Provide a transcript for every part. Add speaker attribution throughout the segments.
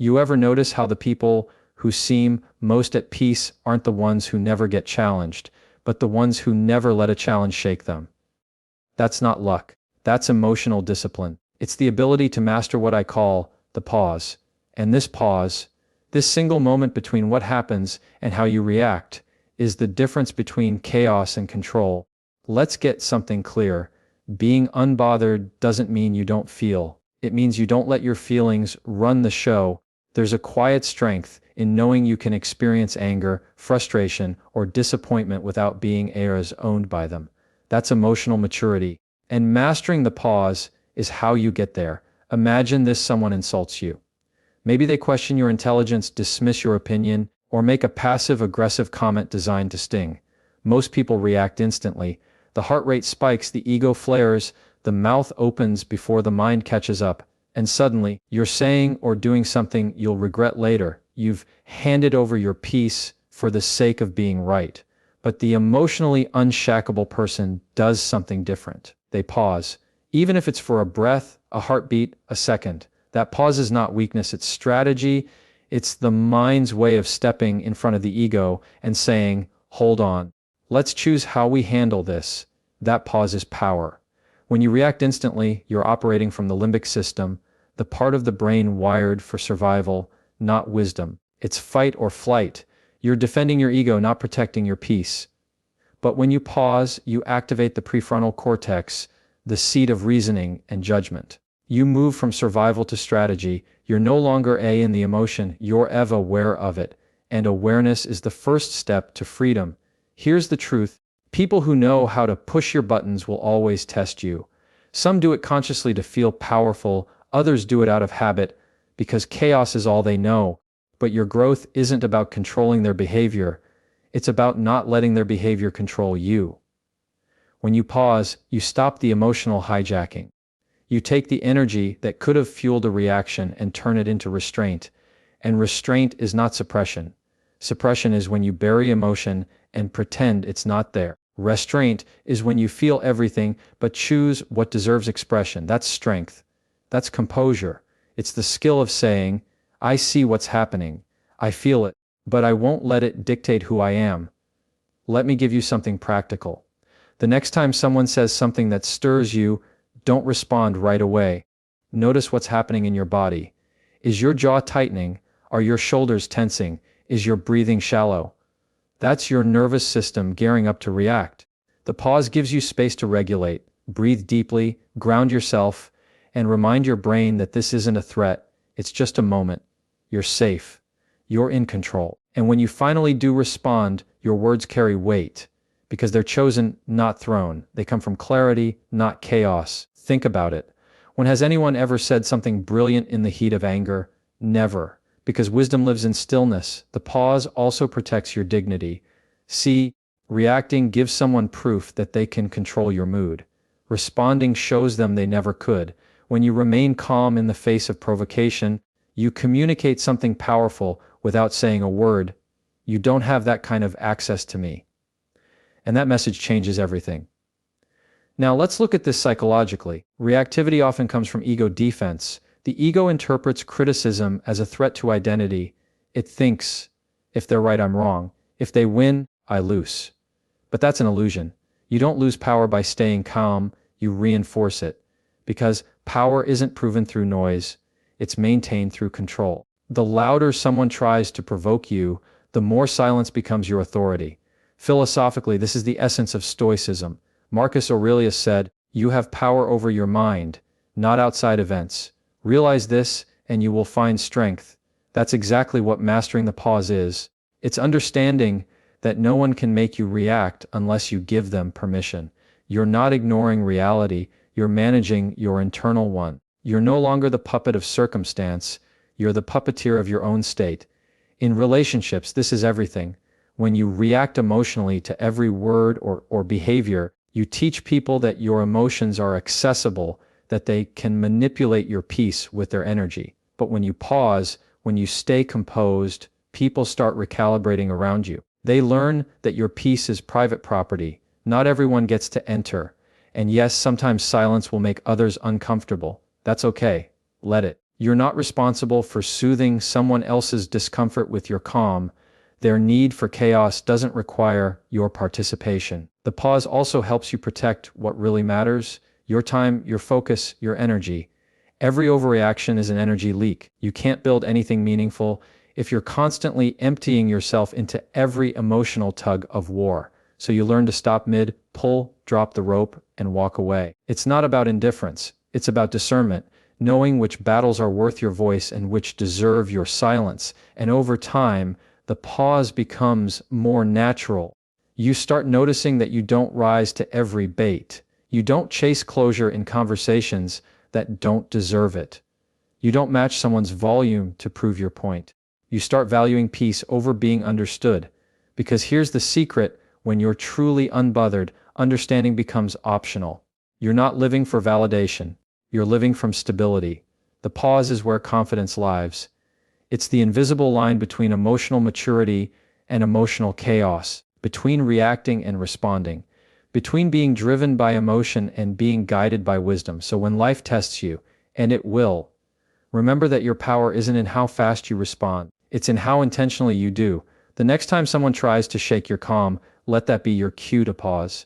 Speaker 1: You ever notice how the people who seem most at peace aren't the ones who never get challenged, but the ones who never let a challenge shake them? That's not luck. That's emotional discipline. It's the ability to master what I call the pause. And this pause, this single moment between what happens and how you react, is the difference between chaos and control. Let's get something clear. Being unbothered doesn't mean you don't feel. It means you don't let your feelings run the show. There's a quiet strength in knowing you can experience anger, frustration, or disappointment without being owned by them. That's emotional maturity. And mastering the pause is how you get there. Imagine this: someone insults you. Maybe they question your intelligence, dismiss your opinion, or make a passive-aggressive comment designed to sting. Most people react instantly. The heart rate spikes, the ego flares, the mouth opens before the mind catches up, and suddenly, you're saying or doing something you'll regret later. You've handed over your peace for the sake of being right. But the emotionally unshackable person does something different. They pause. Even if it's for a breath, a heartbeat, a second. That pause is not weakness, it's strategy. It's the mind's way of stepping in front of the ego and saying, hold on. Let's choose how we handle this. That pause is power. When you react instantly, you're operating from the limbic system, the part of the brain wired for survival, not wisdom. It's fight or flight. You're defending your ego, not protecting your peace. But when you pause, you activate the prefrontal cortex, the seat of reasoning and judgment. You move from survival to strategy. You're no longer in the emotion, you're aware of it. And awareness is the first step to freedom. Here's the truth. People who know how to push your buttons will always test you. Some do it consciously to feel powerful, others do it out of habit, because chaos is all they know. But your growth isn't about controlling their behavior. It's about not letting their behavior control you. When you pause, you stop the emotional hijacking. You take the energy that could have fueled a reaction and turn it into restraint. And restraint is not suppression. Suppression is when you bury emotion and pretend it's not there. Restraint is when you feel everything but choose what deserves expression. That's strength. That's composure. It's the skill of saying, I see what's happening. I feel it, but I won't let it dictate who I am. Let me give you something practical. The next time someone says something that stirs you, don't respond right away. Notice what's happening in your body. Is your jaw tightening? Are your shoulders tensing? Is your breathing shallow? That's your nervous system gearing up to react. The pause gives you space to regulate. Breathe deeply, ground yourself, and remind your brain that this isn't a threat. It's just a moment. You're safe. You're in control. And when you finally do respond, your words carry weight, because they're chosen, not thrown. They come from clarity, not chaos. Think about it. When has anyone ever said something brilliant in the heat of anger? Never. Because wisdom lives in stillness. The pause also protects your dignity. See, reacting gives someone proof that they can control your mood. Responding shows them they never could. When you remain calm in the face of provocation, you communicate something powerful without saying a word. You don't have that kind of access to me. And that message changes everything. Now let's look at this psychologically. Reactivity often comes from ego defense. The ego interprets criticism as a threat to identity. It thinks, if they're right, I'm wrong. If they win, I lose. But that's an illusion. You don't lose power by staying calm, you reinforce it. Because power isn't proven through noise, it's maintained through control. The louder someone tries to provoke you, the more silence becomes your authority. Philosophically, this is the essence of Stoicism. Marcus Aurelius said, "You have power over your mind, not outside events. Realize this, and you will find strength." That's exactly what mastering the pause is. It's understanding that no one can make you react unless you give them permission. You're not ignoring reality, you're managing your internal one. You're no longer the puppet of circumstance, you're the puppeteer of your own state. In relationships, this is everything. When you react emotionally to every word or behavior, you teach people that your emotions are accessible, that they can manipulate your peace with their energy. But when you pause, when you stay composed, people start recalibrating around you. They learn that your peace is private property. Not everyone gets to enter. And yes, sometimes silence will make others uncomfortable. That's okay. Let it. You're not responsible for soothing someone else's discomfort with your calm. Their need for chaos doesn't require your participation. The pause also helps you protect what really matters: your time, your focus, your energy. Every overreaction is an energy leak. You can't build anything meaningful if you're constantly emptying yourself into every emotional tug of war. So you learn to stop mid, pull, drop the rope, and walk away. It's not about indifference. It's about discernment, knowing which battles are worth your voice and which deserve your silence. And over time, the pause becomes more natural. You start noticing that you don't rise to every bait. You don't chase closure in conversations that don't deserve it. You don't match someone's volume to prove your point. You start valuing peace over being understood. Because here's the secret: when you're truly unbothered, understanding becomes optional. You're not living for validation. You're living from stability. The pause is where confidence lives. It's the invisible line between emotional maturity and emotional chaos, between reacting and responding, between being driven by emotion and being guided by wisdom. So when life tests you, and it will, remember that your power isn't in how fast you respond. It's in how intentionally you do. The next time someone tries to shake your calm, let that be your cue to pause.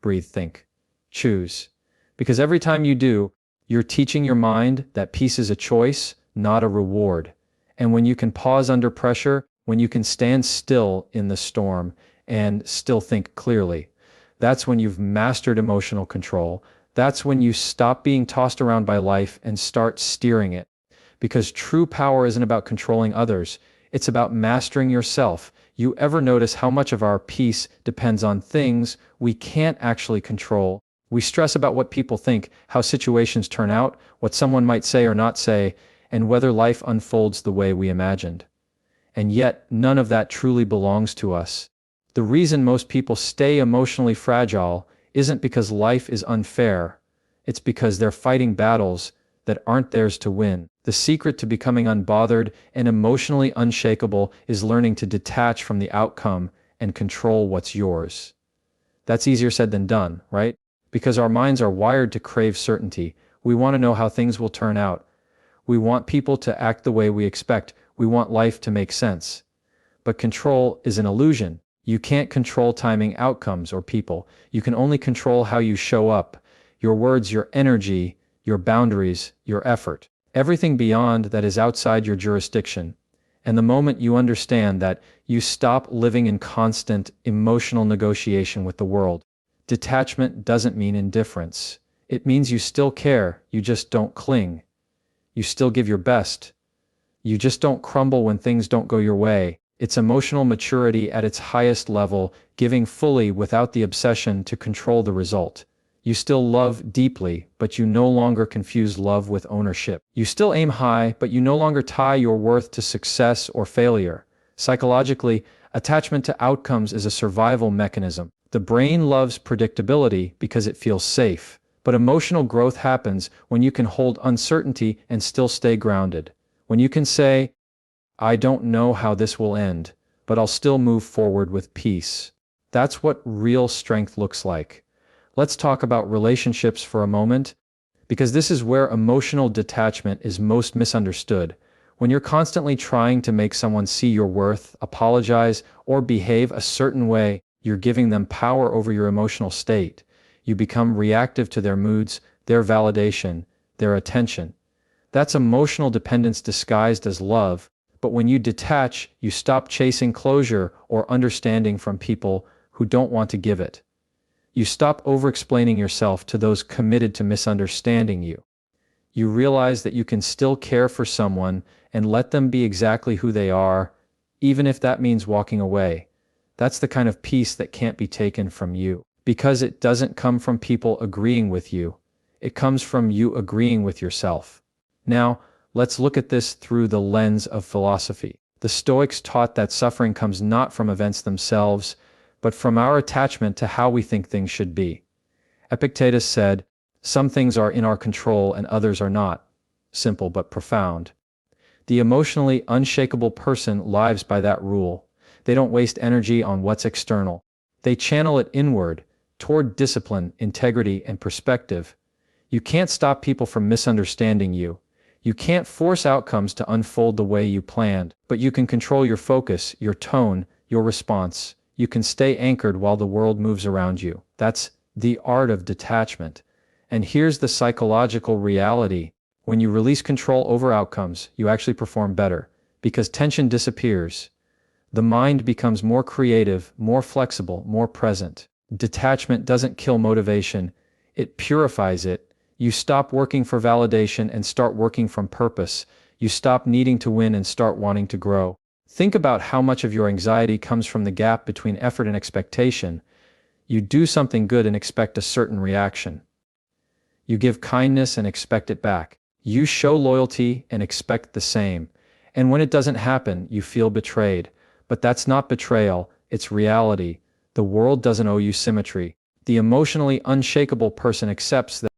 Speaker 1: Breathe, think, choose. Because every time you do, you're teaching your mind that peace is a choice, not a reward. And when you can pause under pressure, when you can stand still in the storm and still think clearly, that's when you've mastered emotional control. That's when you stop being tossed around by life and start steering it. Because true power isn't about controlling others, it's about mastering yourself. You ever notice how much of our peace depends on things we can't actually control? We stress about what people think, how situations turn out, what someone might say or not say, and whether life unfolds the way we imagined. And yet, none of that truly belongs to us. The reason most people stay emotionally fragile isn't because life is unfair. It's because they're fighting battles that aren't theirs to win. The secret to becoming unbothered and emotionally unshakable is learning to detach from the outcome and control what's yours. That's easier said than done, right? Because our minds are wired to crave certainty. We want to know how things will turn out. We want people to act the way we expect. We want life to make sense. But control is an illusion. You can't control timing, outcomes, or people. You can only control how you show up, your words, your energy, your boundaries, your effort. Everything beyond that is outside your jurisdiction. And the moment you understand that, you stop living in constant emotional negotiation with the world. Detachment doesn't mean indifference. It means you still care, you just don't cling. You still give your best. You just don't crumble when things don't go your way. It's emotional maturity at its highest level, giving fully without the obsession to control the result. You still love deeply, but you no longer confuse love with ownership. You still aim high, but you no longer tie your worth to success or failure. Psychologically, attachment to outcomes is a survival mechanism. The brain loves predictability because it feels safe. But emotional growth happens when you can hold uncertainty and still stay grounded. When you can say, I don't know how this will end, but I'll still move forward with peace. That's what real strength looks like. Let's talk about relationships for a moment, because this is where emotional detachment is most misunderstood. When you're constantly trying to make someone see your worth, apologize, or behave a certain way, you're giving them power over your emotional state. You become reactive to their moods, their validation, their attention. That's emotional dependence disguised as love, but when you detach, you stop chasing closure or understanding from people who don't want to give it. You stop over-explaining yourself to those committed to misunderstanding you. You realize that you can still care for someone and let them be exactly who they are, even if that means walking away. That's the kind of peace that can't be taken from you. Because it doesn't come from people agreeing with you. It comes from you agreeing with yourself. Now, let's look at this through the lens of philosophy. The Stoics taught that suffering comes not from events themselves, but from our attachment to how we think things should be. Epictetus said, some things are in our control and others are not. Simple but profound. The emotionally unshakable person lives by that rule. They don't waste energy on what's external. They channel it inward, toward discipline, integrity, and perspective. You can't stop people from misunderstanding you. You can't force outcomes to unfold the way you planned, but you can control your focus, your tone, your response. You can stay anchored while the world moves around you. That's the art of detachment. And here's the psychological reality. When you release control over outcomes, you actually perform better, because tension disappears. The mind becomes more creative, more flexible, more present. Detachment doesn't kill motivation, it purifies it. You stop working for validation and start working from purpose. You stop needing to win and start wanting to grow. Think about how much of your anxiety comes from the gap between effort and expectation. You do something good and expect a certain reaction. You give kindness and expect it back. You show loyalty and expect the same. And when it doesn't happen, you feel betrayed. But that's not betrayal, it's reality. The world doesn't owe you symmetry. The emotionally unshakable person accepts that